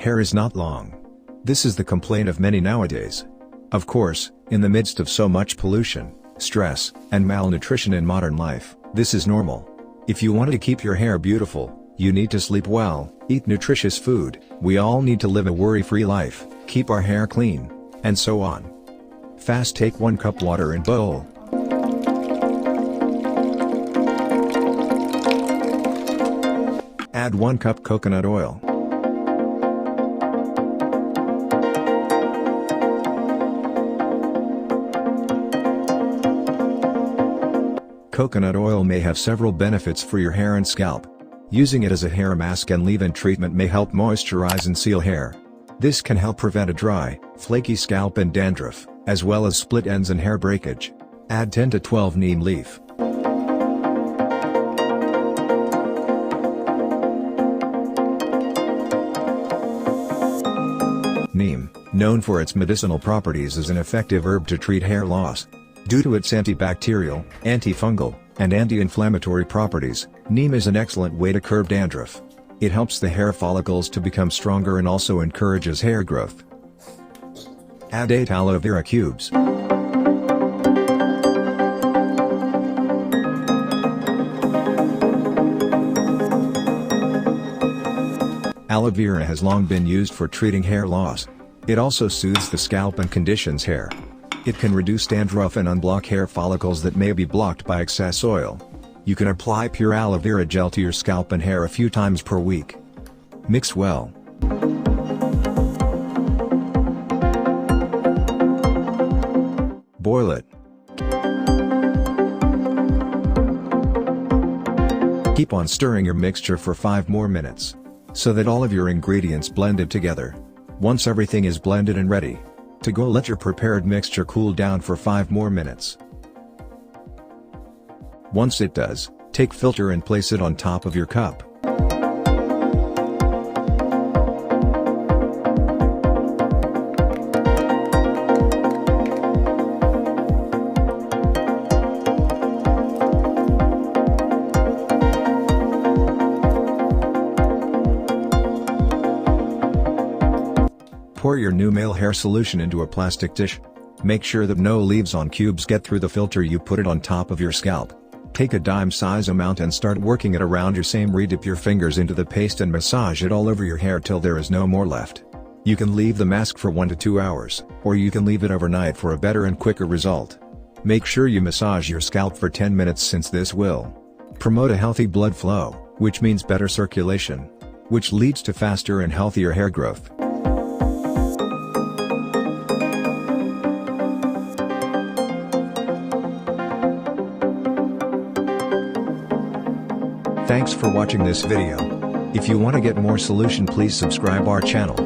Hair is not long. This is the complaint of many nowadays. Of course, in the midst of so much pollution, stress, and malnutrition in modern life, this is normal. If you want to keep your hair beautiful, you need to sleep well, eat nutritious food, we all need to live a worry-free life, keep our hair clean, and so on. Fast. Take 1 cup water in bowl. Add 1 cup coconut oil. Coconut oil may have several benefits for your hair and scalp. Using it as a hair mask and leave-in treatment may help moisturize and seal hair. This can help prevent a dry, flaky scalp and dandruff, as well as split ends and hair breakage. Add 10 to 12 neem leaf. Neem, known for its medicinal properties, is an effective herb to treat hair loss. Due to its antibacterial, antifungal, and anti-inflammatory properties, neem is an excellent way to curb dandruff. It helps the hair follicles to become stronger and also encourages hair growth. Add 8 aloe vera cubes. Aloe vera has long been used for treating hair loss. It also soothes the scalp and conditions hair. It can reduce dandruff and unblock hair follicles that may be blocked by excess oil. You can apply pure aloe vera gel to your scalp and hair a few times per week. Mix well. Boil it. Keep on stirring your mixture for 5 more minutes, so that all of your ingredients blended together. Once everything is blended and ready to go, let your prepared mixture cool down for 5 more minutes. Once it does, take filter and place it on top of your cup. Pour your new male hair solution into a plastic dish. Make sure that no leaves on cubes get through the filter. You put it on top of your scalp. Take a dime size amount and start working it around your same. Redip your fingers into the paste and massage it all over your hair till there is no more left. You can leave the mask for 1 to 2 hours, or you can leave it overnight for a better and quicker result. Make sure you massage your scalp for 10 minutes, since this will promote a healthy blood flow, which means better circulation, which leads to faster and healthier hair growth. Thanks for watching this video. If you want to get more solution, please subscribe our channel.